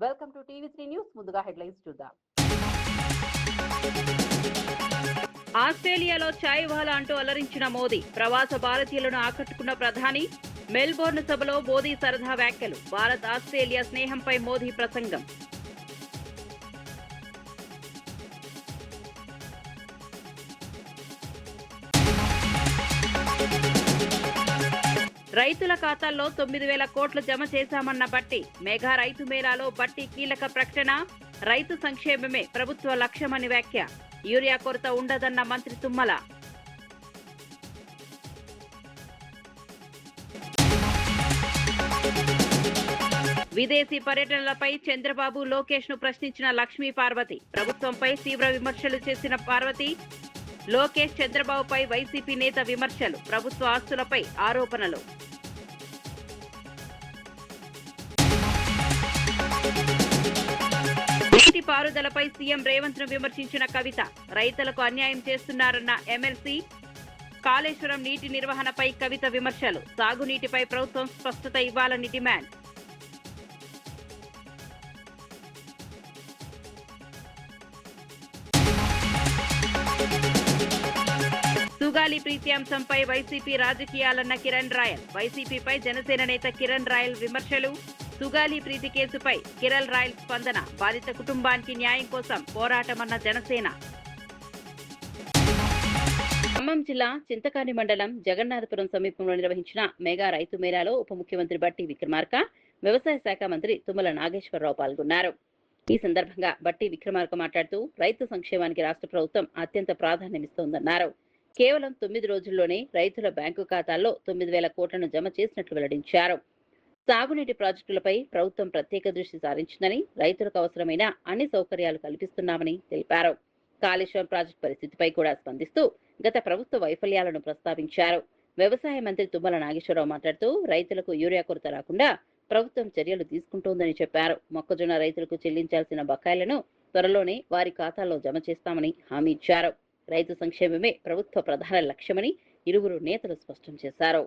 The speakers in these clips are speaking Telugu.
Welcome to TV three news. ముందుగా హెడ్లైన్స్ చూద్దాం. ఆస్ట్రేలియాలో చాయ్ వాలా అంటూ అలరించిన మోదీ, ప్రవాస భారతీయులను ఆకట్టుకున్న ప్రధాని. మెల్బోర్న్ సభలో మోదీ సరదా వ్యాఖ్యలు. భారత్ ఆస్ట్రేలియా స్నేహంపై మోదీ ప్రసంగం. రైతుల ఖాతాల్లో 9,000 కోట్లు జమ చేశామన్న బట్టి. మెగా రైతు మేళాలో బట్టి కీలక ప్రకటన. రైతు సంక్షేమమే ప్రభుత్వ లక్ష్యమని వ్యాఖ్య. యూరియా కొరత ఉండదన్న మంత్రి తుమ్మల. విదేశీ పర్యటనలపై చంద్రబాబు, లోకేష్ ను ప్రశ్నించిన లక్ష్మీ పార్వతి. ప్రభుత్వంపై తీవ్ర విమర్శలు చేసిన పార్వతి. లోకేష్, చంద్రబాబుపై వైసీపీ నేత విమర్శలు. ప్రభుత్వ ఆస్తులపై ఆరోపణలు. నీటిపారుదలపై సీఎం రేవంత్ ను విమర్శించిన కవిత. రైతులకు అన్యాయం చేస్తున్నారన్న ఎమ్మెల్సీ. కాళేశ్వరం నీటి నిర్వహణపై కవిత విమర్శలు. సాగునీటిపై ప్రభుత్వం స్పష్టత ఇవ్వాలని డిమాండ్. సుగాలి ప్రీతి అంశంపై వైసీపీ రాజకీయాలన్న కిరణ్ రాయల్. వైసీపీపై జనసేన నేత కిరణ్ రాయల్ విమర్శలు. సుగాలి ప్రీతి కేసుపై కిరణ్ రాయల్ స్పందన. బాధిత కుటుంబానికి న్యాయం కోసం పోరాటమన్న జనసేన. ఖమ్మం జిల్లా చింతకాని మండలం జగన్నాథపురం సమీపంలో నిర్వహించిన మెగా రైతు మేళాలో ఉప ముఖ్యమంత్రి బట్టి విక్రమార్క, వ్యవసాయ శాఖ మంత్రి తుమ్మల నాగేశ్వరరావు పాల్గొన్నారు. ఈ సందర్భంగా బట్టి విక్రమార్క మాట్లాడుతూ రైతు సంక్షేమానికి రాష్ట్ర ప్రభుత్వం అత్యంత ప్రాధాన్యమిస్తోందన్నారు. కేవలం 9 రోజుల్లోనే రైతుల బ్యాంకు ఖాతాల్లో 9,000 కోట్లను జమ చేసినట్లు వెల్లడించారు. సాగునీటి ప్రాజెక్టులపై ప్రభుత్వం ప్రత్యేక దృష్టి సారించిందని, రైతులకు అవసరమైన అన్ని సౌకర్యాలు కల్పిస్తున్నామని తెలిపారు. కాళేశ్వరం ప్రాజెక్టు పరిస్థితిపై కూడా స్పందిస్తూ గత ప్రభుత్వ వైఫల్యాలను ప్రస్తావించారు. వ్యవసాయ మంత్రి తుమ్మల నాగేశ్వరరావు మాట్లాడుతూ రైతులకు యూరియా కొరత రాకుండా ప్రభుత్వం చర్యలు తీసుకుంటోందని చెప్పారు. మొక్కజొన్న రైతులకు చెల్లించాల్సిన బకాయిలను త్వరలోనే వారి ఖాతాల్లో జమ చేస్తామని హామీ ఇచ్చారు. రైతు సంక్షేమమే ప్రభుత్వ ప్రధాన లక్ష్యమని ఇరువురు నేతలు స్పష్టం చేశారు.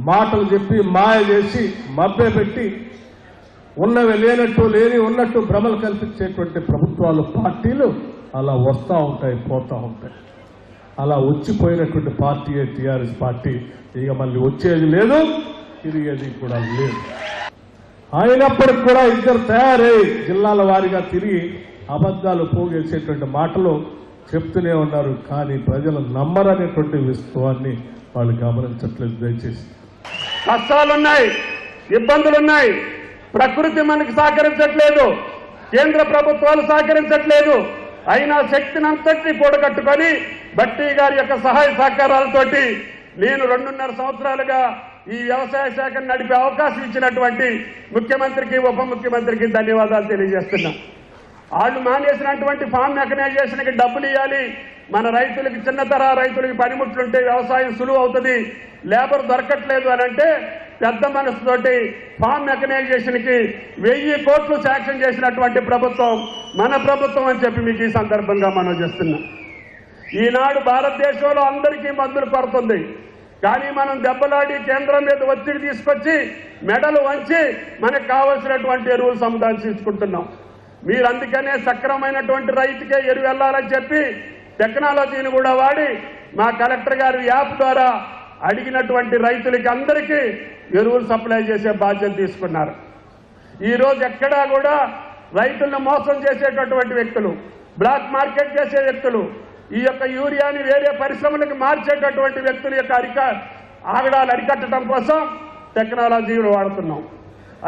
మాటలు చెప్పి మాయ చేసి మభ్యపెట్టి ఉన్నవి లేనట్టు లేని ఉన్నట్టు భ్రమలు కల్పించేటువంటి ప్రభుత్వాలు, పార్టీలు అలా వస్తూ ఉంటాయి, పోతూ ఉంటాయి. అలా వచ్చిపోయినటువంటి పార్టీయే టీఆర్ఎస్ పార్టీ. ఇక మళ్ళీ వచ్చేది లేదు, తిరిగేది కూడా లేదు. అయినప్పటికి కూడా ఇద్దరు తయారై జిల్లాల వారీగా తిరిగి అబద్ధాలు పోగేసేటువంటి మాటలు చెప్తూనే ఉన్నారు. కానీ ప్రజలు నమ్మరనేటువంటి విషయాన్ని వాళ్ళు గమనించట్లేదు. దయచేసి కష్టాలున్నాయి, ఇబ్బందులున్నాయి, ప్రకృతి మనకి సహకరించట్లేదు, కేంద్ర ప్రభుత్వాలు సహకరించట్లేదు. అయినా శక్తిని అంతటినీ కూడగట్టుకొని బట్టి గారి యొక్క సహాయ సహకారాలతోటి నేను 2.5 సంవత్సరాలుగా ఈ వ్యవసాయ శాఖను నడిపే అవకాశం ఇచ్చినటువంటి ముఖ్యమంత్రికి, ఉప ముఖ్యమంత్రికి ధన్యవాదాలు తెలియజేస్తున్నా. వాళ్ళు మానేసినటువంటి ఫామ్ మెకనైజేషన్కి డబ్బులు ఇవ్వాలి. మన రైతులకి, చిన్నతర రైతులకి పనిముట్లుంటే వ్యవసాయం సులువు అవుతుంది, లేబర్ దొరకట్లేదు అని అంటే పెద్ద మనసుతోటి ఫామ్ మెకనైజేషన్కి 1000 కోట్లు శాంక్షన్ చేసినటువంటి ప్రభుత్వం మన ప్రభుత్వం అని చెప్పి మీకు ఈ సందర్భంగా మనం చేస్తున్నాం. ఈనాడు భారతదేశంలో అందరికీ మందులు కొరతుంది. కానీ మనం దెబ్బలాడి కేంద్రం మీద ఒత్తిడి తీసుకొచ్చి మెడలు వంచి మనకు కావలసినటువంటి ఎరువులు సంపాదించుకుంటున్నాం. మీరు అందుకనే సక్రమైనటువంటి రైతుకే ఎరువు వెళ్ళాలని చెప్పి టెక్నాలజీని కూడా వాడి మా కలెక్టర్ గారి యాప్ ద్వారా అడిగినటువంటి రైతులకి అందరికీ ఎరువులు సప్లై చేసే బాధ్యత తీసుకున్నారు. ఈరోజు ఎక్కడా కూడా రైతులను మోసం చేసేటటువంటి వ్యక్తులు, బ్లాక్ మార్కెట్ చేసే వ్యక్తులు, ఈ యొక్క యూరియాని వేరే పరిశ్రమలకు మార్చేటటువంటి వ్యక్తుల యొక్క ఆగడాలు అరికట్టడం కోసం టెక్నాలజీని వాడుతున్నాం.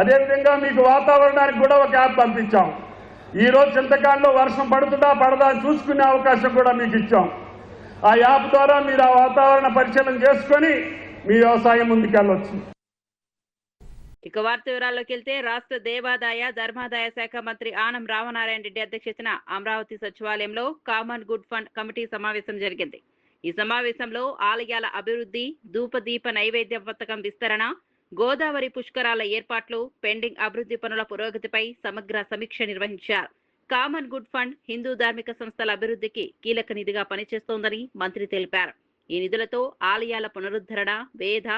అదేవిధంగా మీకు వాతావరణానికి కూడా ఒక యాప్ పంపించాం. ఈరోజు చింతకాలంలో వర్షం పడుతుందా పడదా అని చూసుకునే అవకాశం కూడా మీకు ఇచ్చాం. ఆ యాప్ ద్వారా మీరు ఆ వాతావరణ పరిశీలన చేసుకొని మీ వ్యవసాయం ముందుకెళ్ళొచ్చు. ఇక వార్త వివరాల్లోకి వెళ్తే రాష్ట్ర దేవాదాయ ధర్మాదాయ శాఖ మంత్రి ఆనం రామనారాయణ రెడ్డి అధ్యక్షతన అమరావతి సచివాలయంలో కామన్ గుడ్ ఫండ్ కమిటీ సమావేశం జరిగింది. ఈ సమావేశంలో ఆలయాల అభివృద్ధి, ధూపదీప నైవేద్య పథకం విస్తరణ, గోదావరి పుష్కరాల ఏర్పాట్లు, పెండింగ్ అభివృద్ధి పనుల పురోగతిపై సమగ్ర సమీక్ష నిర్వహించారు. కామన్ గుడ్ ఫండ్ హిందూ ధార్మిక సంస్థల అభివృద్ధికి కీలక నిధిగా పనిచేస్తోందని మంత్రి తెలిపారు. ఈ నిధులతో ఆలయాల పునరుద్ధరణ, వేద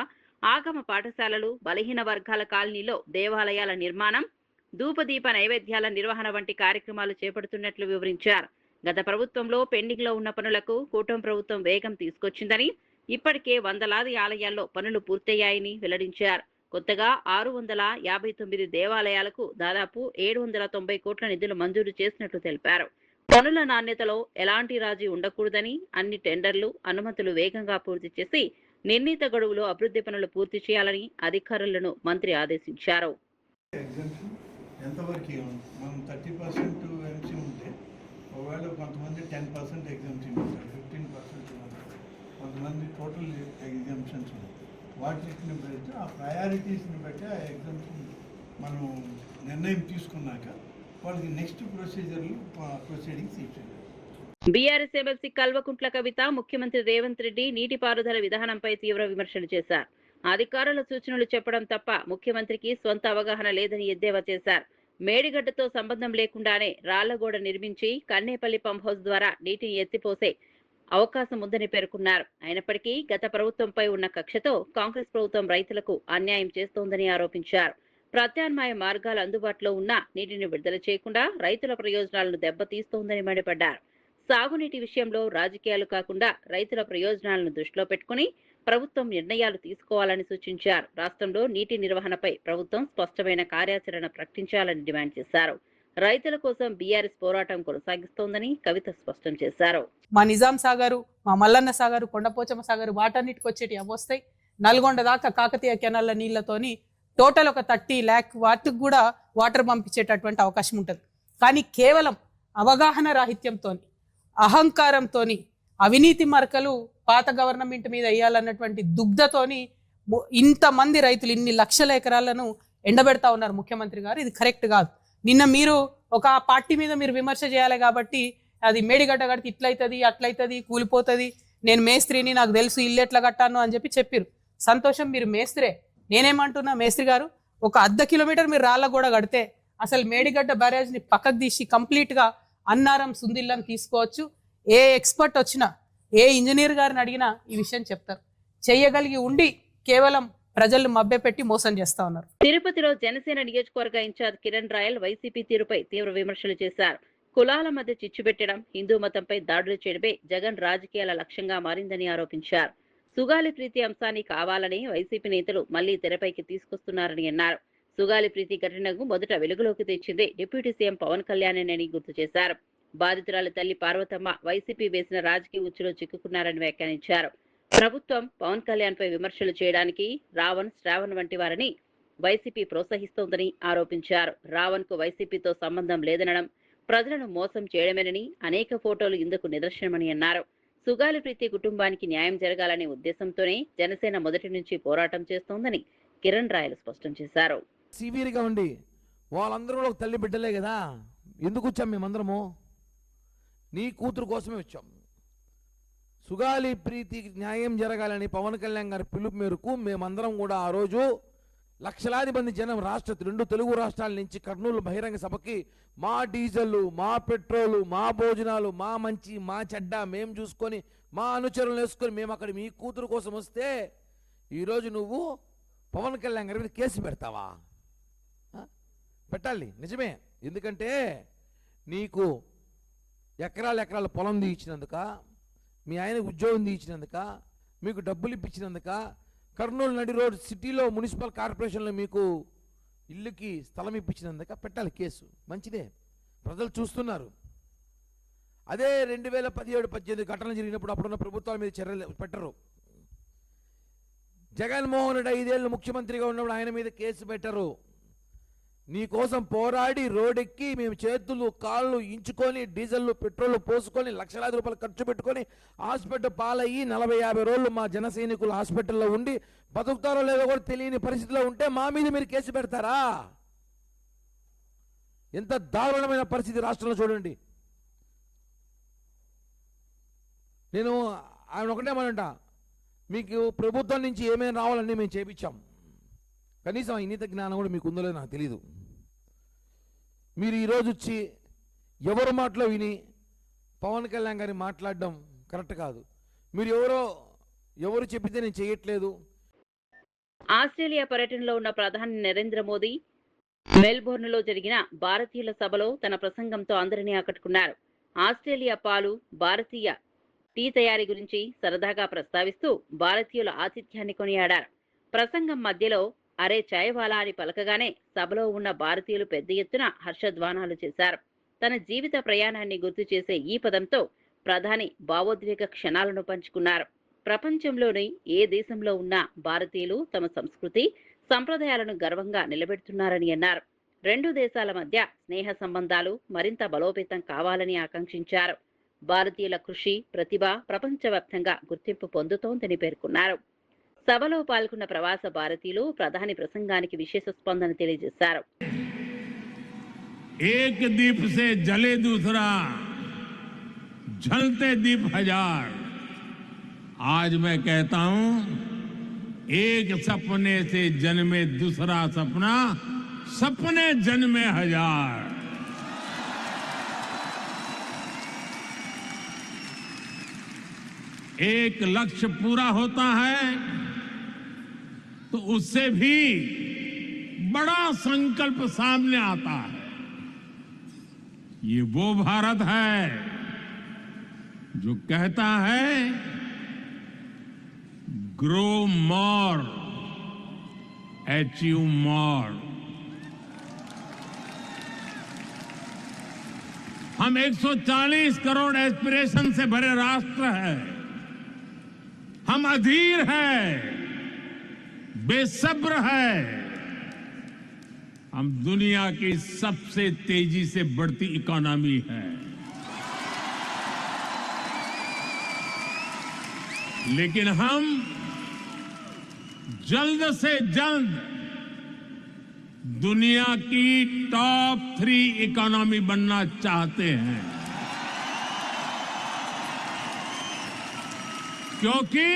ఆగమ పాఠశాలలు, బలహీన వర్గాల కాలనీలో దేవాలయాల నిర్మాణం, ధూపదీప నైవేద్యాల నిర్వహణ వంటి కార్యక్రమాలు చేపడుతున్నట్లు వివరించారు. గత ప్రభుత్వంలో పెండింగ్ లో ఉన్న పనులకు కూటమి ప్రభుత్వం వేగం తీసుకొచ్చిందని, ఇప్పటికే వందలాది ఆలయాల్లో పనులు పూర్తయ్యాయని వెల్లడించారు. కొత్తగా 659 దేవాలయాలకు దాదాపు 790 కోట్ల నిధులు మంజూరు చేసినట్లు తెలిపారు. పనుల నాణ్యతలో ఎలాంటి రాజీ ఉండకూడదని, అన్ని టెండర్లు, అనుమతులు వేగంగా పూర్తి చేసి నిర్ణీత గడువులో అభివృద్ధి పనులు పూర్తి చేయాలని అధికారులను మంత్రి ఆదేశించారు. ఎంతవరకు మనం 30% ఎంసీ ఉంటే ఒకవేళ కొంతమంది 10% ఎగ్జామ్షన్ ఉంటారు, 15% ఉంటారు, కొంతమంది టోటల్ ఎగ్జామ్షన్స్ ఉంటాయి. వాటిని బట్టి ఆ ప్రయారిటీస్ని బట్టి ఆ ఎగ్జామ్షన్ మనం నిర్ణయం తీసుకున్నాక వాళ్ళకి నెక్స్ట్ ప్రొసీడింగ్స్ ఇచ్చారు. బీఆర్ఎస్ ఎమ్మెల్సీ కల్వకుంట్ల కవిత ముఖ్యమంత్రి రేవంత్ రెడ్డి నీటిపారుదల విధానంపై తీవ్ర విమర్శలు చేశారు. అధికారుల సూచనలు చెప్పడం తప్ప ముఖ్యమంత్రికి స్వంత అవగాహన లేదని ఎద్దేవా చేశారు. మేడిగడ్డతో సంబంధం లేకుండానే రాళ్లగోడ నిర్మించి కన్నేపల్లి పంప్ హౌస్ ద్వారా నీటిని ఎత్తిపోసే అవకాశం ఉందని పేర్కొన్నారు. అయినప్పటికీ గత ప్రభుత్వంపై ఉన్న కక్షతో కాంగ్రెస్ ప్రభుత్వం రైతులకు అన్యాయం చేస్తోందని ఆరోపించారు. ప్రత్యామ్నాయ మార్గాలు అందుబాటులో ఉన్నా నీటిని విడుదల చేయకుండా రైతుల ప్రయోజనాలను దెబ్బతీస్తోందని మండిపడ్డారు. సాగునీటి విషయంలో రాజకీయాలు కాకుండా రైతుల ప్రయోజనాలను దృష్టిలో పెట్టుకుని ప్రభుత్వం నిర్ణయాలు తీసుకోవాలని సూచించారు. రాష్ట్రంలో నీటి నిర్వహణపై ప్రభుత్వం స్పష్టమైన కార్యాచరణ ప్రకటించాలని డిమాండ్ చేశారు. రైతుల కోసం బీఆర్ఎస్ పోరాటం కొనసాగిస్తోందని కవిత స్పష్టం చేశారు. మా నిజాం సాగరు, మా మల్లన్న సాగరు, కొండపోచమ్మ సాగరు వాటన్నిటికి వచ్చేటి అవొస్తాయి. నల్గొండ దాకా కాకతీయ కెనాల్ల నీళ్లతోని టోటల్ ఒక 30 lakh వాటికి కూడా వాటర్ పంపించేటటువంటి అవకాశం ఉంటుంది. కానీ కేవలం అవగాహన రాహిత్యంతో, అహంకారంతో, అవినీతి మరకలు పాత గవర్నమెంట్ మీద వేయాలన్నటువంటి దుగ్ధతోని ఇంతమంది రైతులు ఇన్ని లక్షల ఎకరాలను ఎండబెడతా ఉన్నారు ముఖ్యమంత్రి గారు. ఇది కరెక్ట్ కాదు. నిన్న మీరు ఒక పార్టీ మీద మీరు విమర్శ చేయాలి కాబట్టి అది మేడిగడ్డ కడితే ఇట్లయితుంది, అట్లయితుంది, కూలిపోతుంది, నేను మేస్త్రిని, నాకు తెలుసు ఇల్లు ఎట్లా కట్టాను అని చెప్పారు. సంతోషం, మీరు మేస్త్రే. నేనేమంటున్నా, మేస్త్రి గారు ఒక 1/2 కిలోమీటర్ మీరు రాళ్ళ కూడా కడితే అసలు మేడిగడ్డ బ్యారేజ్ని పక్కకు తీసి కంప్లీట్గా అన్నారం సుందిల్లని తీసుకోవచ్చు. ఏ ఎక్స్పర్ట్ వచ్చినా, ఏ ఇంజనీర్ గారిని అడిగినా ఈ విషయం చెప్తారు. చెయ్యగలిగి ఉండి కేవలం ప్రజలను మభ్యపెట్టి మోసం చేస్తా ఉన్నారు. తిరుపతిలో జనసేన నియోజకవర్గ ఇన్ఛార్జ్ కిరణ్ రాయల్ వైసీపీ తీరుపై తీవ్ర విమర్శలు చేశారు. కులాల మధ్య చిచ్చు పెట్టడం, హిందూ మతంపై దాడులు చేయడమే జగన్ రాజకీయాల లక్ష్యంగా మారిందని ఆరోపించారు. సుగాలి ప్రీతి అంశాన్ని కావాలని వైసీపీ నేతలు మళ్లీ తెరపైకి తీసుకొస్తున్నారని అన్నారు. సుగాలి ప్రీతి ఘటనకు మొదట వెలుగులోకి తెచ్చింది డిప్యూటీ సీఎం పవన్ కళ్యాణేనని గుర్తు చేశారు. బాధితురాలి తల్లి పార్వతమ్మ వైసీపీ వేసిన రాజకీయ ఉచ్చులో చిక్కుకున్నారని వ్యాఖ్యానించారు. ప్రభుత్వం పవన్ కళ్యాణ్ పై విమర్శలు చేయడానికి రావణ్, శ్రావణ్ వంటి వారిని వైసీపీ ప్రోత్సహిస్తోందని ఆరోపించారు. రావణ్ కు వైసీపీతో సంబంధం లేదనడం, ప్రజలను మోసం చేయడమేనని అనేక ఫోటోలు ఇందుకు నిదర్శనమని అన్నారు. సుగాలి ప్రీతి కుటుంబానికి న్యాయం జరగాలనే ఉద్దేశంతోనే జనసేన మొదటి నుంచి పోరాటం చేస్తోందని కిరణ్ రాయల్ స్పష్టం చేశారు. సివియర్గా ఉండి వాళ్ళందరూ కూడా తల్లి బిడ్డలే కదా. ఎందుకు వచ్చాం మేమందరము? నీ కూతురు కోసమే వచ్చాం. సుగాలి ప్రీతికి న్యాయం జరగాలని పవన్ కళ్యాణ్ గారి పిలుపు మేరకు మేమందరం కూడా ఆ రోజు లక్షలాది మంది జనం రెండు తెలుగు రాష్ట్రాల నుంచి కర్నూలు బహిరంగ సభకి మా డీజిల్, మా పెట్రోలు, మా భోజనాలు, మా మంచి, మా చెడ్డ మేము చూసుకొని, మా అనుచరులు వేసుకొని మేము అక్కడ మీ కూతురు కోసం వస్తే ఈరోజు నువ్వు పవన్ కళ్యాణ్ గారి మీద కేసు పెడతావా? పెట్టాలి, నిజమే. ఎందుకంటే నీకు ఎకరాల పొలం తీయించినందుక, మీ ఆయన ఉద్యోగం తీయించినందుక, మీకు డబ్బులు ఇప్పించినందుక, కర్నూలు నడి రోడ్ సిటీలో మున్సిపల్ కార్పొరేషన్లో మీకు ఇల్లుకి స్థలం ఇప్పించినందుక పెట్టాలి కేసు. మంచిదే, ప్రజలు చూస్తున్నారు. అదే 2017-18 ఘటనలు జరిగినప్పుడు అప్పుడున్న ప్రభుత్వాల మీద చర్యలు పెట్టరు. జగన్మోహన్ రెడ్డి 5 ఏళ్ళు ముఖ్యమంత్రిగా ఉన్నప్పుడు ఆయన మీద కేసు పెట్టరు. నీ కోసం పోరాడి రోడ్డెక్కి మేము చేతులు కాళ్ళు ఇంచుకొని డీజిల్ పెట్రోల్ పోసుకొని లక్షలాది రూపాయలు ఖర్చు పెట్టుకొని హాస్పిటల్ పాలయ్యి 40-50 రోజులు మా జన సైనికులు హాస్పిటల్లో ఉండి బతుకుతారో లేదో కూడా తెలియని పరిస్థితిలో ఉంటే మా మీద మీరు కేసు పెడతారా? ఎంత దారుణమైన పరిస్థితి రాష్ట్రంలో చూడండి. నేను ఆయన ఒకటేమనంట, మీకు ప్రభుత్వం నుంచి ఏమేమి రావాలని మేము చేపించాం, కనీసం ఇంగిత జ్ఞానం కూడా మీకు ఉందో లేదో నాకు తెలీదు. మీరు ఈరోజు వచ్చి ఎవరి మాటలో విని పవన్ కళ్యాణ్ గారిని మాట్లాడడం కరెక్ట్ కాదు. మీరు ఎవరు చెప్పితే నేను చేయట్లేదు, ఆస్ట్రేలియా పర్యటనలో ఉన్న ప్రధాని నరేంద్ర మోదీ మెల్బోర్న్లో జరిగిన భారతీయుల సభలో తన ప్రసంగంతో అందరినీ ఆకట్టుకున్నారు. ఆస్ట్రేలియా పాలు, భారతీయ టీ తయారీ గురించి సరదాగా ప్రస్తావిస్తూ భారతీయుల ఆతిథ్యాన్ని కొనియాడారు. ప్రసంగం మధ్యలో అరే చాయ్వాలా అని పలకగానే సభలో ఉన్న భారతీయులు పెద్ద ఎత్తున హర్షధ్వానాలు చేశారు. తన జీవిత ప్రయాణాన్ని గుర్తు చేసే ఈ పదంతో ప్రధాని భావోద్వేగ క్షణాలను పంచుకున్నారు. ప్రపంచంలోని ఏ దేశంలో ఉన్నా భారతీయులు తమ సంస్కృతి, సంప్రదాయాలను గర్వంగా నిలబెడుతున్నారని అన్నారు. రెండు దేశాల మధ్య స్నేహ సంబంధాలు మరింత బలోపేతం కావాలని ఆకాంక్షించారు. భారతీయుల కృషి, ప్రతిభ ప్రపంచవ్యాప్తంగా గుర్తింపు పొందుతోందని పేర్కొన్నారు. సభలో పాల్గొన్న ప్రవాస భారతీయులు ప్రధాని ప్రసంగానికి విశేష స్పందన తెలియజేశారు. एक दीप से जले दूसरा, जलते दीप हजार। आज मैं कहता हूं, एक सपने से जन्मे दूसरा सपना, सपने जन्मे हजार। एक लक्ष्य पूरा होता है तो उससे भी बड़ा संकल्प सामने आता है। ये वो भारत है जो कहता है ग्रो मोर, अचीव मोर। हम 140 करोड़ एस्पिरेशन से भरे राष्ट्र है। हम अधीर है, बेसब्र है। हम दुनिया की सबसे तेजी से बढ़ती इकोनॉमी है, लेकिन हम जल्द से जल्द दुनिया की टॉप 3 इकोनॉमी बनना चाहते हैं, क्योंकि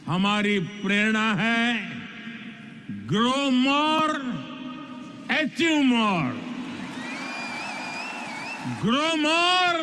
हमारी प्रेरणा है grow more, achieve more. Grow more,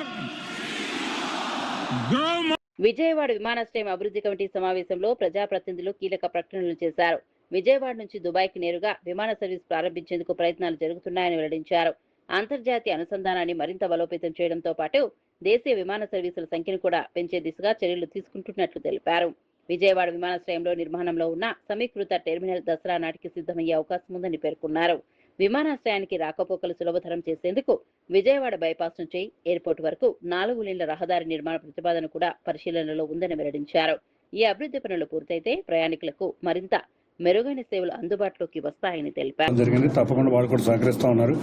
grow more. Vijayawada విమానాశ్రయం అభివృద్ధి కమిటీ సమావేశంలో ప్రజాప్రతినిధులు కీలక ప్రకటనలు చేశారు. విజయవాడ నుంచి దుబాయ్కి నేరుగా విమాన సర్వీస్ ప్రారంభించేందుకు ప్రయత్నాలు జరుగుతున్నాయని వెల్లడించారు. అంతర్జాతీయ అనుసంధానాన్ని మరింత బలోపేతం చేయడంతో పాటు దేశీయ విమాన సర్వీసుల సంఖ్యను కూడా పెంచే దిశగా చర్యలు తీసుకుంటున్నట్లు తెలిపారు. విజయవాడ విమానాశ్రయంలో నిర్మాణంలో ఉన్న సమీకృత టెర్మినల్ దసరా నాటికి సిద్ధమయ్యే అవకాశం ఉందని పేర్కొన్నారు. విమానాశ్రయానికి రాకపోకలు సులభతరం చేసేందుకు విజయవాడ బైపాస్ నుంచి ఎయిర్పోర్ట్ వరకు 4 లేన్ల రహదారి నిర్మాణ ప్రతిపాదన కూడా పరిశీలనలో ఉందని వెల్లడించారు. ఈ అభివృద్ధి పనులు పూర్తయితే ప్రయాణికులకు మరింత మెరుగైన సేవలు అందుబాటులోకి వస్తాయని తెలిపారు. జరిగింది, తప్పకుండా వాళ్ళు కూడా సహకరిస్తూ ఉన్నారు.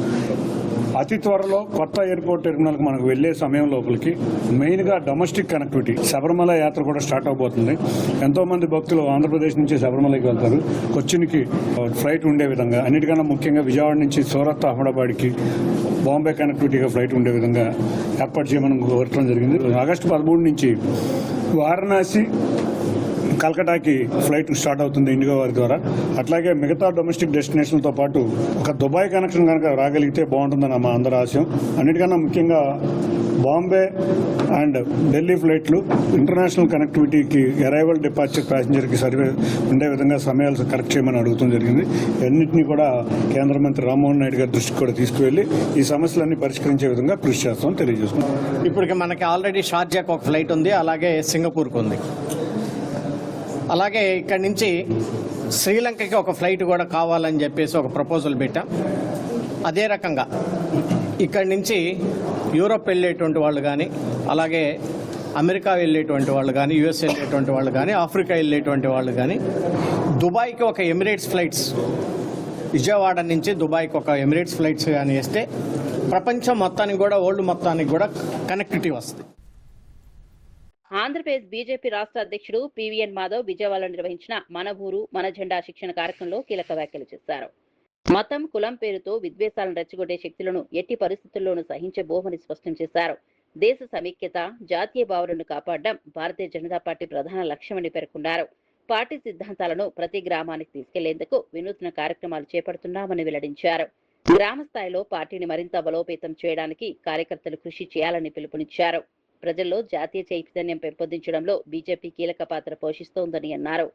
అతి త్వరలో కొత్త ఎయిర్పోర్ట్ టెర్మినల్ కు మనకు వెళ్లే సమయం లోపలికి మెయిన్ గా డొమెస్టిక్ కనెక్టివిటీ శబరిమల యాత్ర కూడా స్టార్ట్ అవబోతుంది. ఎంతో మంది భక్తులు ఆంధ్రప్రదేశ్ నుంచి శబరిమలకి వెళ్తారు. కొచ్చిన్కి ఫ్లైట్ ఉండే విధంగా, అన్నిటికన్నా ముఖ్యంగా విజయవాడ నుంచి సూరత్, అహ్మదాబాద్కి బాంబే కనెక్టివిటీగా ఫ్లైట్ ఉండే విధంగా ఏర్పాటు చేయమని కోరటం జరిగింది. ఆగస్టు 13 నుంచి వారణాసి, కల్కటాకి ఫ్లైట్ స్టార్ట్ అవుతుంది ఇండిగో వారి ద్వారా. అట్లాగే మిగతా డొమెస్టిక్ డెస్టినేషన్లతో పాటు ఒక దుబాయ్ కనెక్షన్ కనుక రాగలిగితే బాగుంటుందని మా అందరి ఆశయం. అన్నిటికన్నా ముఖ్యంగా బాంబే అండ్ ఢిల్లీ ఫ్లైట్లు ఇంటర్నేషనల్ కనెక్టివిటీకి అరైవల్, డిపార్చర్, ప్యాసింజర్కి సర్వే ఉండే విధంగా సమయాలు కరెక్ట్ చేయమని అడుగుతూ జరిగింది. అన్నింటినీ కూడా కేంద్ర మంత్రి రామ్మోహన్ నాయుడు గారి దృష్టికి కూడా తీసుకువెళ్లి ఈ సమస్యలన్నీ పరిష్కరించే విధంగా కృషి చేస్తామని తెలియజేస్తున్నాం. ఇప్పటికి మనకి ఆల్రెడీ షార్జాకు ఒక ఫ్లైట్ ఉంది, అలాగే సింగపూర్కి ఉంది. అలాగే ఇక్కడి నుంచి శ్రీలంకకి ఒక ఫ్లైట్ కూడా కావాలని చెప్పేసి ఒక ప్రపోజల్ పెట్టాం. అదే రకంగా ఇక్కడి నుంచి యూరోప్ వెళ్ళేటువంటి వాళ్ళు కానీ, అలాగే అమెరికా వెళ్ళేటువంటి వాళ్ళు కానీ, యుఎస్ వెళ్ళేటువంటి వాళ్ళు కానీ, ఆఫ్రికా వెళ్ళేటువంటి వాళ్ళు కానీ, దుబాయ్కి ఒక ఎమిరేట్స్ ఫ్లైట్స్, విజయవాడ నుంచి దుబాయ్కి ఒక ఎమిరేట్స్ ఫ్లైట్స్ కానీ వేస్తే ప్రపంచం మొత్తానికి కూడా, వరల్డ్ మొత్తానికి కూడా కనెక్టివిటీ వస్తుంది. ఆంధ్రప్రదేశ్ బీజేపీ రాష్ట్ర అధ్యక్షుడు పివిఎన్ మాధవ్ విజయవాడలో నిర్వహించిన మన ఊరు మన జెండా శిక్షణ కార్యక్రమంలో కీలక వ్యాఖ్యలు చేశారు. మతం, కులం పేరుతో విద్వేషాలను రెచ్చగొట్టే శక్తులను ఎట్టి పరిస్థితుల్లోనూ సహించబోమని స్పష్టం చేశారు. దేశ సమైక్యత, జాతీయ భావనను కాపాడడం భారతీయ జనతా పార్టీ ప్రధాన లక్ష్యమని పేర్కొన్నారు. పార్టీ సిద్ధాంతాలను ప్రతి గ్రామానికి తీసుకెళ్లేందుకు వినూత్న కార్యక్రమాలు చేపడుతున్నామని వెల్లడించారు. గ్రామ స్థాయిలో పార్టీని మరింత బలోపేతం చేయడానికి కార్యకర్తలు కృషి చేయాలని పిలుపునిచ్చారు. ప్రజల్లో జాతీయ చైతన్యం పెంపొందించడంలో బీజేపీ కీలక పాత్ర పోషిస్తోందని అన్నారు.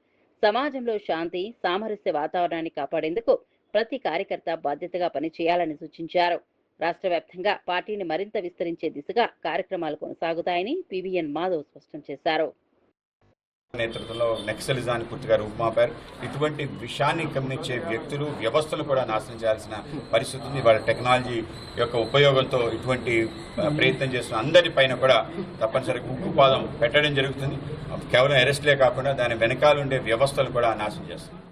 సమాజంలో శాంతి, సామరస్య వాతావరణాన్ని కాపాడేందుకు ప్రతి కార్యకర్త బాధ్యతగా పనిచేయాలని సూచించారు. రాష్ట్ర వ్యాప్తంగా పార్టీని మరింత విస్తరించే దిశగా కార్యక్రమాలు కొనసాగుతాయని పీవీఎన్ మాధవ్ స్పష్టం చేశారు. నేతృత్వంలో నక్సలిజాన్ని పూర్తిగా రూపుమాపారు. ఇటువంటి విషయాన్ని గమనించే వ్యక్తులు, వ్యవస్థలు కూడా నాశనం చేయాల్సిన పరిస్థితి ఉంది. వాళ్ళ టెక్నాలజీ యొక్క ఉపయోగంతో ఇటువంటి ప్రయత్నం చేస్తున్న అందరిపైన కూడా తప్పనిసరిగా ఉక్కుపాదం పెట్టడం జరుగుతుంది. కేవలం అరెస్ట్లే కాకుండా దాని వెనకాల ఉండే వ్యవస్థలు కూడా నాశనం చేస్తుంది.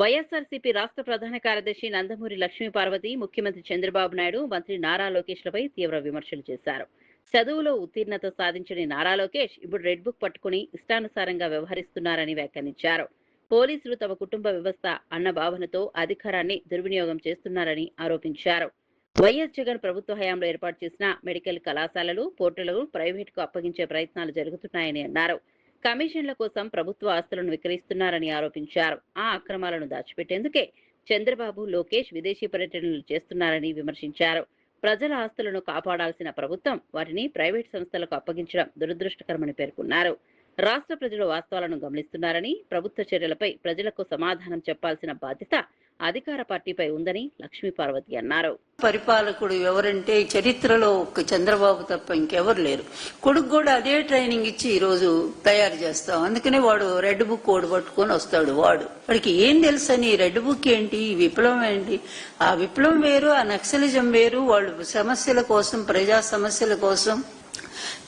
వైఎస్ఆర్సీపీ రాష్ట్ర ప్రధాన కార్యదర్శి నందమూరి లక్ష్మీపార్వతి ముఖ్యమంత్రి చంద్రబాబు నాయుడు, మంత్రి నారా లోకేష్లపై తీవ్ర విమర్శలు చేశారు. చదువులో ఉత్తీర్ణత సాధించని నారా లోకేష్ ఇప్పుడు రెడ్ బుక్ పట్టుకుని ఇష్టానుసారంగా వ్యవహరిస్తున్నారని వ్యాఖ్యానించారు. పోలీసులు తమ కుటుంబ వ్యవస్థ అన్న భావనతో అధికారాన్ని దుర్వినియోగం చేస్తున్నారని ఆరోపించారు. వైఎస్ జగన్ ప్రభుత్వ హయాంలో ఏర్పాటు చేసిన మెడికల్ కళాశాలలు, పోర్టులను ప్రైవేటుకు అప్పగించే ప్రయత్నాలు జరుగుతున్నాయని అన్నారు. కమిషన్ల కోసం ప్రభుత్వ ఆస్తులను విక్రయిస్తున్నారని ఆరోపించారు. ఆ అక్రమాలను దాచిపెట్టేందుకే చంద్రబాబు, లోకేష్ విదేశీ పర్యటనలు చేస్తున్నారని విమర్శించారు. ప్రజల ఆస్తులను కాపాడాల్సిన ప్రభుత్వం వాటిని ప్రైవేట్ సంస్థలకు అప్పగించడం దురదృష్టకరమని పేర్కొన్నారు. రాష్ట్ర ప్రజలు వాస్తవాలను గమనిస్తున్నారని, ప్రభుత్వ చర్యలపై ప్రజలకు సమాధానం చెప్పాల్సిన బాధ్యత అధికార పార్టీపై ఉందని లక్ష్మీపార్వతి అన్నారు. పరిపాలకుడు ఎవరంటే చరిత్రలో ఒక్క చంద్రబాబు తప్ప ఇంకెవరు లేరు. కొడుకు కూడా అదే ట్రైనింగ్ ఇచ్చి ఈ రోజు తయారు చేస్తాం. అందుకనే వాడు రెడ్ బుక్ ఓడి పట్టుకొని వస్తాడు. వాడికి ఏం తెలుసని రెడ్ బుక్ ఏంటి, విప్లవం ఏంటి? ఆ విప్లవం వేరు, ఆ నక్సలిజం వేరు. వాళ్ళు సమస్యల కోసం, ప్రజా సమస్యల కోసం,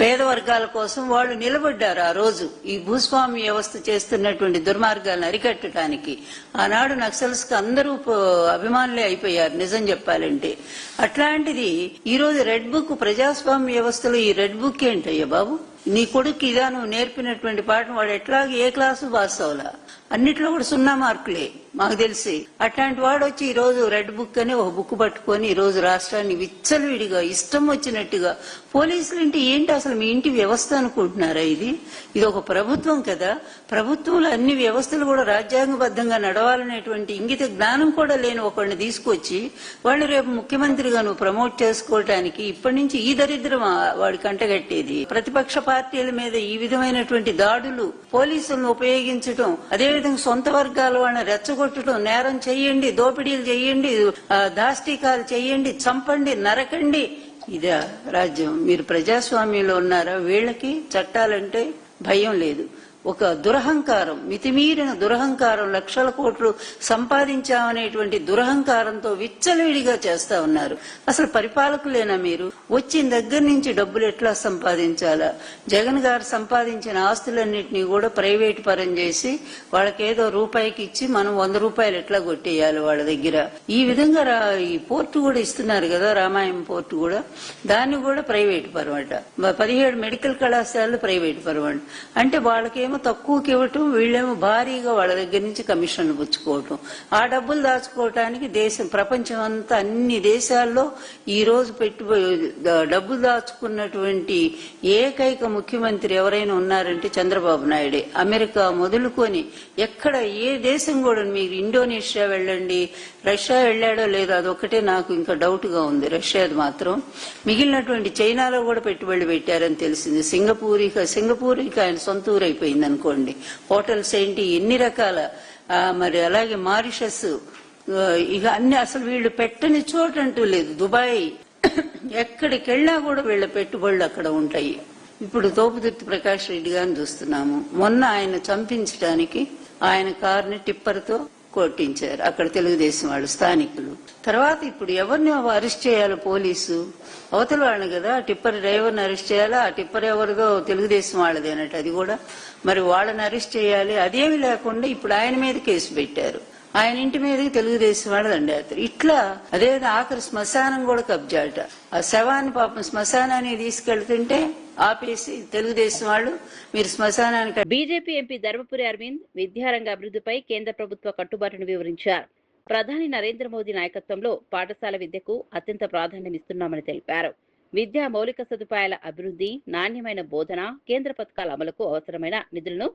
పేద వర్గాల కోసం వాళ్ళు నిలబడ్డారు. ఆ రోజు ఈ భూస్వామి వ్యవస్థ చేస్తున్నటువంటి దుర్మార్గాలను అరికట్టడానికి ఆనాడు నక్సల్స్ కి అందరూ అభిమానులే అయిపోయారు నిజం చెప్పాలంటే. అట్లాంటిది ఈ రోజు రెడ్ బుక్, ప్రజాస్వామ్య వ్యవస్థలో ఈ రెడ్ బుక్ ఏంటయ్యా బాబు? నీ కొడుకు ఇదా నువ్వు నేర్పినటువంటి పాఠం వాడు ఎట్లాగే ఏ క్లాసు పాస్ అవ్వాలా? అన్నిట్లో కూడా 0 మార్కులే మాకు తెలిసి. అట్లాంటి వాడు వచ్చి ఈ రోజు రెడ్ బుక్ అని ఒక బుక్ పట్టుకొని ఈ రోజు రాష్ట్రాన్ని విచ్చలవిడిగా ఇష్టం వచ్చినట్టుగా, పోలీసులు అంటే ఏంటి అసలు మీ ఇంటి వ్యవస్థ అనుకుంటున్నారా? ఇది ఒక ప్రభుత్వం కదా. ప్రభుత్వంలో అన్ని వ్యవస్థలు కూడా రాజ్యాంగబద్ధంగా నడవాలనేటువంటి ఇంగిత జ్ఞానం కూడా లేని ఒకరిని తీసుకొచ్చి వాళ్ళు రేపు ముఖ్యమంత్రిగా నువ్వు ప్రమోట్ చేసుకోవటానికి ఇప్పటి నుంచి ఈ దరిద్రం వాడి కంటగట్టేది. ప్రతిపక్ష పార్టీల మీద ఈ విధమైనటువంటి దాడులు, పోలీసులను ఉపయోగించడం, అదేవిధంగా సొంత వర్గాల వాళ్ళని రెచ్చగొట్టడం, నేరం చెయ్యండి, దోపిడీలు చెయ్యండి, దాష్టికాలు చెయ్యండి, చంపండి, నరకండి. ఇదే రాజ్యం? మీరు ప్రజాస్వామ్యంలో ఉన్నారా? వీళ్ళకి చట్టాలంటే భయం లేదు. ఒక దురహంకారం, మితిమీరిన దురహంకారం, లక్షల కోట్లు సంపాదించామనేటువంటి దురహంకారంతో విచ్చలవిడిగా చేస్తా ఉన్నారు. అసలు పరిపాలకులేనా మీరు? వచ్చిన దగ్గర నుంచి డబ్బులు ఎట్లా సంపాదించాలా? జగన్ గారు సంపాదించిన ఆస్తులన్నింటినీ కూడా ప్రైవేట్ పరం చేసి వాళ్ళకేదో రూపాయికి ఇచ్చి మనం 100 రూపాయలు ఎట్లా కొట్టేయాలి వాళ్ళ దగ్గర. ఈ విధంగా ఈ పోర్టు కూడా ఇస్తున్నారు కదా, రామాయం పోర్టు కూడా, దాన్ని కూడా ప్రైవేట్ పరం అట. 17 మెడికల్ కళాశాలలు ప్రైవేట్ పరం అంట. అంటే వాళ్ళకేమో తక్కువకి ఇవ్వటం, వీళ్ళేమో భారీగా వాళ్ళ దగ్గర నుంచి కమిషన్లు పుచ్చుకోవటం. ఆ డబ్బులు దాచుకోవటానికి ప్రపంచం అంతా అన్ని దేశాల్లో ఈ రోజు డబ్బులు దాచుకున్నటువంటి ఏకైక ముఖ్యమంత్రి ఎవరైనా ఉన్నారంటే చంద్రబాబు నాయుడే. అమెరికా మొదలుకొని ఎక్కడ ఏ దేశం కూడా, మీరు ఇండోనేషియా వెళ్ళండి, రష్యా వెళ్ళాడో లేదో అదొక్కటే నాకు ఇంకా డౌట్ గా ఉంది, రష్యాది మాత్రం. మిగిలినటువంటి చైనాలో కూడా పెట్టుబడి పెట్టారని తెలిసింది. సింగపూర్కి ఆయన సొంత ఊరు అయిపోయింది అనుకోండి. హోటల్స్ ఏంటి, ఎన్ని రకాల, మరి అలాగే మారిషస్, ఇక అన్ని అసలు వీళ్ళు పెట్టని చోటు అంటూ లేదు. దుబాయ్, ఎక్కడికి వెళ్ళా కూడా వీళ్ళ పెట్టుబడులు అక్కడ ఉంటాయి. ఇప్పుడు తోపుదుర్తి ప్రకాష్ రెడ్డి గారిని చూస్తున్నాము. మొన్న ఆయన చంపించడానికి ఆయన కారుని టిప్పర్తో కొట్టించారు అక్కడ తెలుగుదేశం వాళ్ళు, స్థానికులు. తర్వాత ఇప్పుడు ఎవరిని అరెస్ట్ చేయాలి పోలీసు? అవతల వాళ్ళని కదా, టిప్పర్ డ్రైవర్ని అరెస్ట్ చేయాలా? ఆ టిప్పర్ ఎవరిదో తెలుగుదేశం వాళ్ళది అన్నట్టు, అది కూడా మరి వాళ్ళని అరెస్ట్ చేయాలి. అదేమి లేకుండా ఇప్పుడు ఆయన మీద కేసు పెట్టారు. ఆయన ఇంటి మీదకి తెలుగుదేశం వాళ్ళు దండేస్తారు. ఇట్లా అదేవిధంగా ఆఖరి శ్మశానం కూడా కబ్జాట. ఆ శవాన్ని పాపం శ్మశానాన్ని తీసుకెళ్తుంటే ఆపేసి తెలుగుదేశం వాళ్ళు మీరు శ్మశానానికి. బీజేపీ ఎంపీ ధర్మపురి అరవింద్ విద్యారంగ అభివృద్ధిపై కేంద్ర ప్రభుత్వ కట్టుబాటును వివరించారు. ప్రధాని నరేంద్ర మోదీ నాయకత్వంలో పాఠశాల విద్యకు అత్యంత ప్రాధాన్యమిస్తున్నామని తెలిపారు. విద్యా మౌలిక సదుపాయాల అభివృద్ధి, నాణ్యమైన బోధన, కేంద్ర పథకాల అమలుకు అవసరమైన నిధులను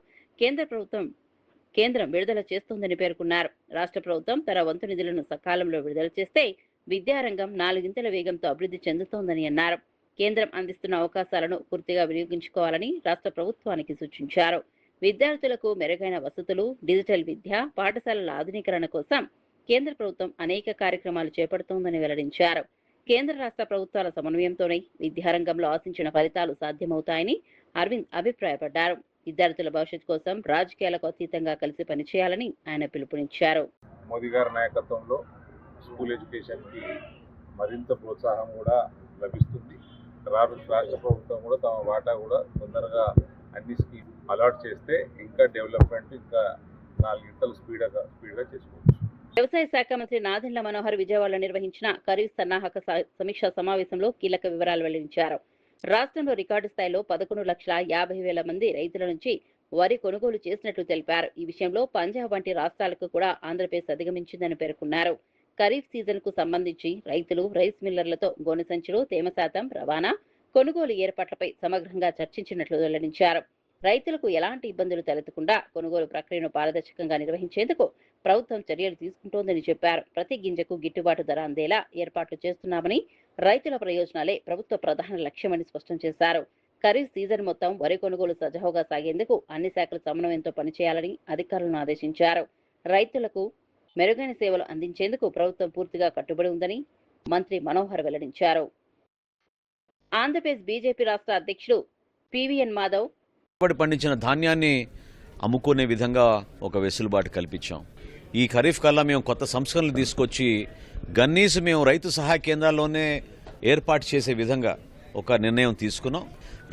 కేంద్రం విడుదల చేస్తోందని పేర్కొన్నారు. రాష్ట్ర ప్రభుత్వం తన వంతు నిధులను సకాలంలో విడుదల చేస్తే విద్యారంగం 4 వేగంతో అభివృద్ధి చెందుతోందని అన్నారు. కేంద్రం అందిస్తున్న అవకాశాలను పూర్తిగా వినియోగించుకోవాలని రాష్ట్ర ప్రభుత్వానికి సూచించారు. విద్యార్థులకు మెరుగైన వసతులు, డిజిటల్ విద్య, పాఠశాలల ఆధునీకరణ కోసం కేంద్ర ప్రభుత్వం అనేక కార్యక్రమాలు చేపడుతోందని వెల్లడించారు. కేంద్ర రాష్ట్ర ప్రభుత్వాల సమన్వయంతోనే విద్యారంగంలో ఆశించిన ఫలితాలు సాధ్యమవుతాయని అరవింద్ అభిప్రాయపడ్డారు. విద్యార్థుల భవిష్యత్తు కోసం రాజకీయాలకు అతీతంగా కలిసి పనిచేయాలని ఆయన పిలుపునిచ్చారు. మోదీ గారి నాయకత్వంలో స్కూల్ ఎడ్యుకేషన్కి మరింత ప్రోత్సాహం కూడా లభిస్తుంది. రాష్ట్ర ప్రభుత్వం కూడా తమ వాటా కూడా తొందరగా అన్ని స్కీమ్ అలాట్ చేస్తే ఇంకా డెవలప్మెంట్ ఇంకా 4 గంటలు స్పీడ్గా చేసుకోవచ్చు. వ్యవసాయ శాఖ మంత్రి నాదెండ్ల మనోహర్ విజయవాడలో నిర్వహించిన ఖరీఫ్ సన్నాహక సమీక్షా సమావేశంలో కీలక వివరాలు వెల్లడించారు. రాష్ట్రంలో రికార్డు స్థాయిలో 11,50,000 మంది రైతుల నుంచి వరి కొనుగోలు చేసినట్లు తెలిపారు. ఈ విషయంలో పంజాబ్ వంటి రాష్ట్రాలకు కూడా ఆంధ్రప్రదేశ్ అధిగమించిందని పేర్కొన్నారు. ఖరీఫ్ సీజన్ కు సంబంధించి రైతులు, రైస్ మిల్లర్లతో గోనె సంచులు, తేమ శాతం, రవాణా, కొనుగోలు ఏర్పాట్లపై సమగ్రంగా చర్చించినట్లు వెల్లడించారు. రైతులకు ఎలాంటి ఇబ్బందులు తలెత్తకుండా కొనుగోలు ప్రక్రియను పారదర్శకంగా నిర్వహించేందుకు ప్రభుత్వం చర్యలు తీసుకుంటోందని చెప్పారు. ప్రతి గింజకు గిట్టుబాటు ధర అందేలా ఏర్పాట్లు చేస్తున్నామని, రైతుల ప్రయోజనాలే ప్రభుత్వ ప్రధాన లక్ష్యమని స్పష్టం చేశారు. ఖరీఫ్ సీజన్ మొత్తం వరి కొనుగోలు సజావుగా సాగేందుకు అన్ని శాఖల సమన్వయంతో పనిచేయాలని అధికారులను ఆదేశించారు. రైతులకు మెరుగైన సేవలు అందించేందుకు ప్రభుత్వం పూర్తిగా కట్టుబడి ఉందని మంత్రి మనోహర్ వెల్లడించారు. ఆంధ్రప్రదేశ్ బీజేపీ రాష్ట్ర అధ్యక్షుడు పివిఎన్ మాధవ్ పండించిన ధాన్యాన్ని అమ్ముకునే విధంగా ఒక వెసులుబాటు కల్పించాం. ఈ ఖరీఫ్ కల్లా మేము కొత్త సంస్కరణలు తీసుకొచ్చి గన్నీసు మేము రైతు సహాయ కేంద్రాల్లోనే ఏర్పాటు చేసే విధంగా ఒక నిర్ణయం తీసుకున్నాం.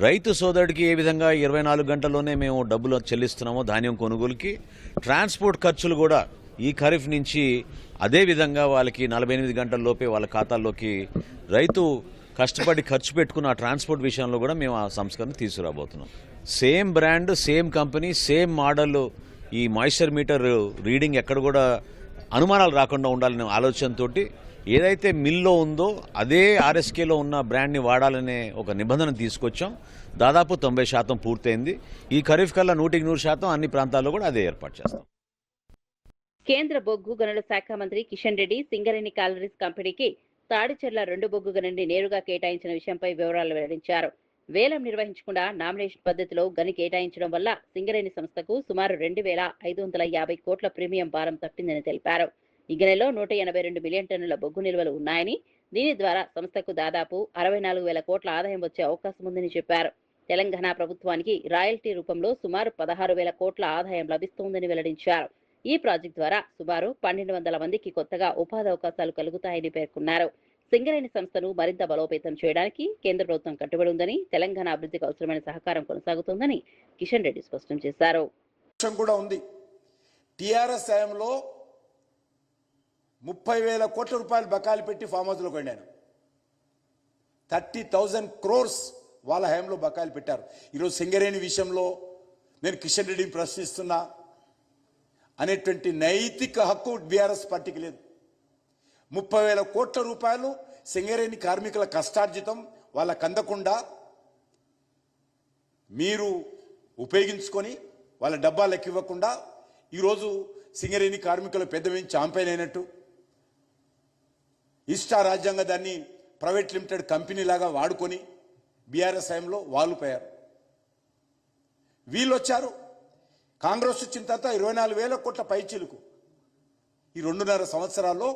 రైతు సోదరుడికి ఏ విధంగా 24 గంటల్లోనే మేము డబ్బులు చెల్లిస్తున్నామో ధాన్యం కొనుగోలుకి, ట్రాన్స్పోర్ట్ ఖర్చులు కూడా ఈ ఖరీఫ్ నుంచి అదే విధంగా వాళ్ళకి 48 గంటల్లోపే వాళ్ళ ఖాతాల్లోకి రైతు కష్టపడి ఖర్చు పెట్టుకున్న ఆ ట్రాన్స్పోర్ట్ విషయంలో కూడా మేము ఆ సంస్కరణ తీసుకురాబోతున్నాం. Same brand, same company, same model, ఈ మాయిశ్చర్ మీటర్ రీడింగ్ ఎక్కడ కూడా అనుమానాలు రాకుండా ఉండాలనే ఆలోచనతో ఏదైతే మిల్లో ఉందో అదే ఆర్ఎస్కేలో ఉన్న బ్రాండ్ని వాడాలనే ఒక నిబంధన తీసుకొచ్చాం. దాదాపు 90% పూర్తయింది. ఈ ఖరీఫ్ కల్లా 100% అన్ని ప్రాంతాల్లో కూడా అదే ఏర్పాటు చేస్తాం. కేంద్ర బొగ్గు గనుల శాఖ మంత్రి కిషన్ రెడ్డి సింగరేణి కాలరీస్ కంపెనీకి తాడిచెర్ల 2 బొగ్గు గనిని నేరుగా కేటాయించిన విషయంపై వివరాలు వెల్లడించారు. వేలం నిర్వహించకుండా నామినేషన్ పద్ధతిలో గని కేటాయించడం వల్ల సింగరేణి సంస్థకు సుమారు 2,550 కోట్ల ప్రీమియం భారం తప్పిందని తెలిపారు. ఈ గనిలో 182 మిలియన్ టన్నుల బొగ్గు నిల్వలు ఉన్నాయని, దీని ద్వారా సంస్థకు దాదాపు 64,000 కోట్ల ఆదాయం వచ్చే అవకాశం ఉందని చెప్పారు. తెలంగాణ ప్రభుత్వానికి రాయల్టీ రూపంలో సుమారు 16,000 కోట్ల ఆదాయం లభిస్తోందని వెల్లడించారు. ఈ ప్రాజెక్టు ద్వారా సుమారు 1,200 మందికి కొత్తగా ఉపాధి అవకాశాలు కలుగుతాయని పేర్కొన్నారు. సింగరేణి సంస్థను మరింత బలోపేతం చేయడానికి కేంద్ర ప్రభుత్వం కట్టుబడి ఉందని, తెలంగాణ అభివృద్ధికి అవసరమైన సహకారం కొనసాగుతోందని కిషన్ రెడ్డి స్పష్టం చేశారు. కూడా ఉంది. టీఆర్ఎస్ హయాంలో 30,000 కోట్ల రూపాయలు బకాయిలు పెట్టి ఫామ్ హౌస్లో కొన్నాను. 30,000 crores వాళ్ళ హయాంలో బకాయిలు పెట్టారు. ఈరోజు సింగరేణి విషయంలో నేను కిషన్ రెడ్డిని ప్రశ్నిస్తున్నా అనేటువంటి నైతిక హక్కు బీఆర్ఎస్ పార్టీకి లేదు. 30,000 కోట్ల రూపాయలు సింగరేణి కార్మికుల కష్టార్జితం వాళ్ళకు అందకుండా మీరు ఉపయోగించుకొని వాళ్ళ డబ్బాలకు ఇవ్వకుండా ఈరోజు సింగరేణి కార్మికుల పెద్ద మీద చాంపియన్ అయినట్టు ఇష్టారాజ్యంగా దాన్ని ప్రైవేట్ లిమిటెడ్ కంపెనీ లాగా వాడుకొని బీఆర్ఎస్ హయాంలో వాళ్ళు పోయారు. వీళ్ళు వచ్చారు. కాంగ్రెస్ వచ్చిన తర్వాత 24,000 కోట్ల పైచిలుకు ఈ 2.5 సంవత్సరాల్లో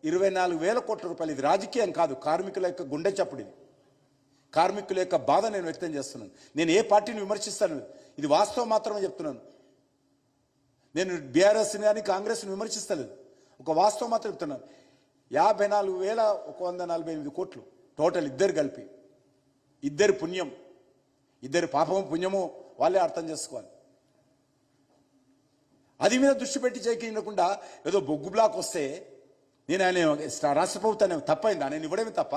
24,000 కోట్ల రూపాయలు. ఇది రాజకీయం కాదు, కార్మికుల యొక్క గుండె చప్పుడు. ఇది కార్మికుల యొక్క బాధ నేను వ్యక్తం చేస్తున్నాను. నేను ఏ పార్టీని విమర్శిస్తాను, ఇది వాస్తవం మాత్రమే చెప్తున్నాను. నేను బీఆర్ఎస్ని కానీ కాంగ్రెస్ని విమర్శిస్తలేదు, ఒక వాస్తవం మాత్రం చెప్తున్నాను. 54,148 కోట్లు టోటల్ ఇద్దరు కలిపి. ఇద్దరి పుణ్యం, ఇద్దరి పాపము పుణ్యము వాళ్ళే అర్థం చేసుకోవాలి. అది మీద దృష్టి పెట్టి చేయకుండా ఏదో బొగ్గు బ్లాక్ వస్తే నేను ఆయన రాష్ట్ర ప్రభుత్వాన్ని తప్పైందా, నేను ఇవ్వడమే తప్ప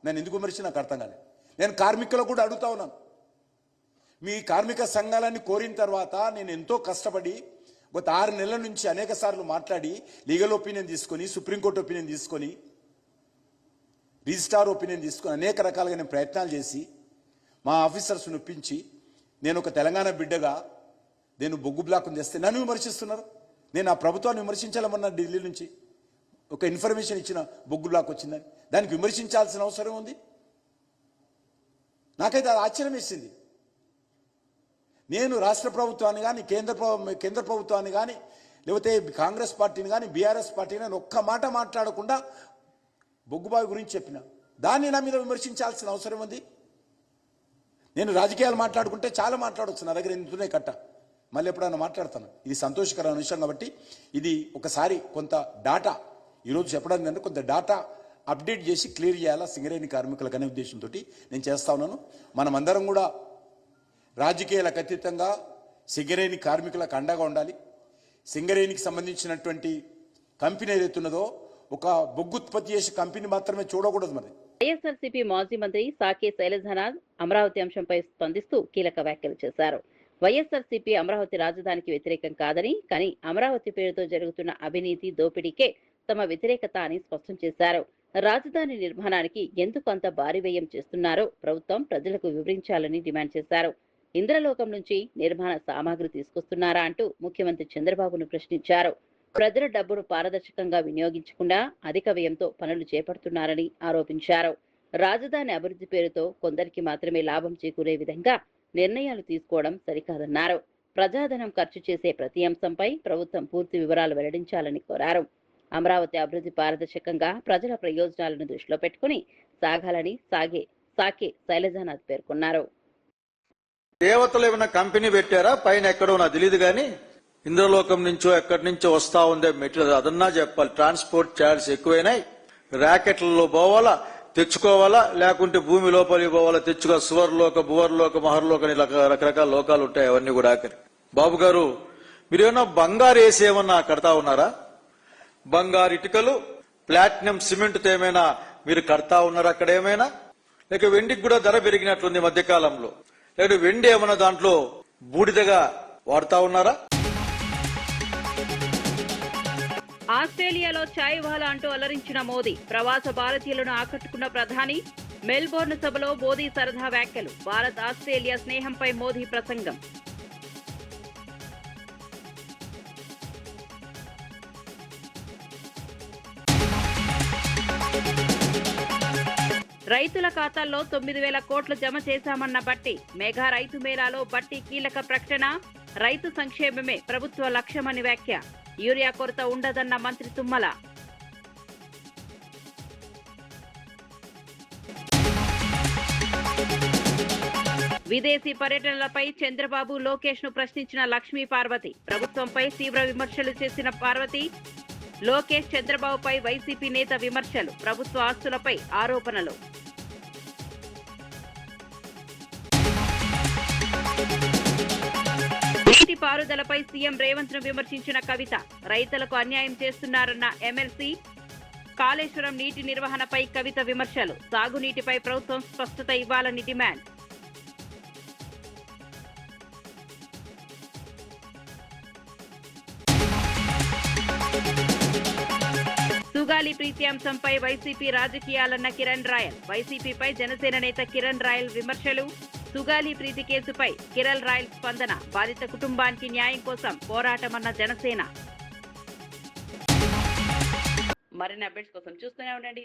నేను ఎందుకు విమర్శి నాకు అర్థం కాలేదు. నేను కార్మికులకు కూడా అడుగుతా ఉన్నాను. మీ కార్మిక సంఘాలన్నీ కోరిన తర్వాత నేను ఎంతో కష్టపడి గత 6 నెలల నుంచి అనేక సార్లు మాట్లాడి లీగల్ ఒపీనియన్ తీసుకొని, సుప్రీంకోర్టు ఒపీనియన్ తీసుకొని, రిజిస్ట్రార్ ఒపీనియన్ తీసుకొని అనేక రకాలుగా నేను ప్రయత్నాలు చేసి మా ఆఫీసర్స్ని ఒప్పించి నేను ఒక తెలంగాణ బిడ్డగా నేను బొగ్గు బ్లాక్ను తెస్తే నన్ను విమర్శిస్తున్నారు. నేను ఆ ప్రభుత్వాన్ని విమర్శించాలమన్నా ఢిల్లీ నుంచి ఒక ఇన్ఫర్మేషన్ ఇచ్చిన బొగ్గు బ్లాక్ వచ్చిందని దానికి విమర్శించాల్సిన అవసరం ఉంది. నాకైతే అది ఆశ్చర్యం వేసింది. నేను రాష్ట్ర ప్రభుత్వాన్ని కానీ కేంద్ర ప్రభుత్వాన్ని కానీ లేకపోతే కాంగ్రెస్ పార్టీని కానీ బీఆర్ఎస్ పార్టీని ఒక్క మాట మాట్లాడకుండా బొగ్గుబావి గురించి చెప్పిన దాన్ని నా మీద విమర్శించాల్సిన అవసరం ఉంది. నేను రాజకీయాలు మాట్లాడుకుంటే చాలా మాట్లాడవచ్చు, నా దగ్గర ఇంతనే కట్ట, మళ్ళీ ఎప్పుడైనా మాట్లాడతాను. ఇది సంతోషకరమైన విషయం కాబట్టి ఇది ఒకసారి కొంత డాటా ఈరోజు చెప్పడం అంటే కొంత డాటా అప్డేట్ చేసి క్లియర్ చేయాలా సింగరేణి కార్మికులకు అనే ఉద్దేశంతో నేను చేస్తా ఉన్నాను. మనమందరం కూడా రాజకీయాలకు అతీతంగా సింగరేణి కార్మికులకు అండగా ఉండాలి. సింగరేణికి సంబంధించినటువంటి కంపెనీ ఏదైతున్నదో ఒక బొగ్గు ఉత్పత్తి చేసే కంపెనీ మాత్రమే చూడకూడదు. మరి వైఎస్ఆర్సీపీ మాజీ మంత్రి సాకే శైలజనాథ్ అమరావతి అంశంపై స్పందిస్తూ కీలక వ్యాఖ్యలు చేశారు. వైఎస్ఆర్సీపీ అమరావతి రాజధానికి వ్యతిరేకం కాదని, కానీ అమరావతి పేరుతో జరుగుతున్న అవినీతి దోపిడీకే తమ వ్యతిరేకత అని స్పష్టం చేశారు. రాజధాని నిర్మాణానికి ఎందుకు అంత భారీ వ్యయం చేస్తున్నారో ప్రభుత్వం ప్రజలకు వివరించాలని డిమాండ్ చేశారు. ఇంద్రలోకం నుంచి నిర్మాణ సామాగ్రి తీసుకొస్తున్నారా అంటూ ముఖ్యమంత్రి చంద్రబాబును ప్రశ్నించారు. ప్రజల డబ్బును పారదర్శకంగా వినియోగించకుండా అధిక వ్యయంతో పనులు చేపడుతున్నారని ఆరోపించారు. రాజధాని అభివృద్ధి పేరుతో కొందరికి మాత్రమే లాభం చేకూరే విధంగా నిర్ణయాలు తీసుకోవడం సరికాదన్నారు. ప్రజాధనం ఖర్చు చేసే ప్రతి అంశంపై ప్రభుత్వం పూర్తి వివరాలు వెల్లడించాలని కోరారు. అమరావతి అభివృద్ధి పారదర్శకంగా ప్రజల ప్రయోజనాలను దృష్టిలో పెట్టుకుని సాగాలని సాకే శైలజానాథ్ పేర్కొన్నారు. దేవతలు ఏమైనా కంపెనీ పెట్టారా పైన ఎక్కడో నాకు తెలియదు, కానీ ఇంద్రలోకం నుంచో ఎక్కడి నుంచో వస్తా ఉందే మెటీరియల్ అదన్నా చెప్పాలి. ట్రాన్స్పోర్ట్ ఛార్జెస్ ఎక్కువైనాయి, ర్యాకెట్లలో పోవాలా తెచ్చుకోవాలా, లేకుంటే భూమి లోపలికి పోవాలా తెచ్చుకో. సువర్లోక భువర్లోక మహర్లోక అని రకరకాల లోకాలు ఉంటాయి. అవన్నీ కూడా ఆఖరి బాబు గారు మీరేమన్నా బంగారు వేసి ఏమన్నా కడతా ఉన్నారా? బంగారు ఇటుకలు ప్లాటినం సిమెంట్తో ఏమైనా మీరు కడతా ఉన్నారా అక్కడ ఏమైనా? లేక వెండికి కూడా ధర పెరిగినట్లుంది మధ్యకాలంలో. లేకపోతే వెండి ఏమన్నా దాంట్లో బూడిదగా వాడుతా ఉన్నారా? ఆస్ట్రేలియాలో చాయ్ వాలా అంటూ అలరించిన మోదీ, ప్రవాస భారతీయులను ఆకట్టుకున్న ప్రధాని, మెల్బోర్న్ సభలో మోదీ సరదా వ్యాఖ్యలు, భారత్ ఆస్ట్రేలియా స్నేహంపై మోదీ ప్రసంగం. రైతుల ఖాతాల్లో 9,000 కోట్లు జమ చేశామన్న బట్టి, మెగా రైతు మేళాలో బట్టి కీలక ప్రకటన, రైతు సంక్షేమమే ప్రభుత్వ లక్ష్యమని వ్యాఖ్య, యూరియా కొరత ఉండదన్న మంత్రి తుమ్మల. విదేశీ పర్యటనలపై చంద్రబాబు లోకేష్ ను ప్రశ్నించిన లక్ష్మీ పార్వతి, ప్రభుత్వంపై తీవ్ర విమర్శలు చేసిన పార్వతి, లోకేష్ చంద్రబాబుపై వైసీపీ నేత విమర్శలు, ప్రభుత్వ ఆస్తులపై ఆరోపణలు. నీటి పారుదలపై సీఎం రేవంత్ ను విమర్శించిన కవిత, రైతులకు అన్యాయం చేస్తున్నారన్న ఎమ్మెల్సీ, కాళేశ్వరం నీటి నిర్వహణపై కవిత విమర్శలు, సాగునీటిపై ప్రభుత్వం స్పష్టత ఇవ్వాలని డిమాండ్. సుగాలి ప్రీతి అంశంపై వైసీపీ రాజకీయాలన్న కిరణ్ రాయల్, వైసీపీపై జనసేన నేత కిరణ్ రాయల్ విమర్శలు, సుగాలి ప్రీతి కేసుపై కిరణ్ రాయల్ స్పందన, బాధిత కుటుంబానికి న్యాయం కోసం పోరాటమన్న జనసేన. మరిన్ని అప్డేట్స్ కోసం చూస్తూనే ఉండండి.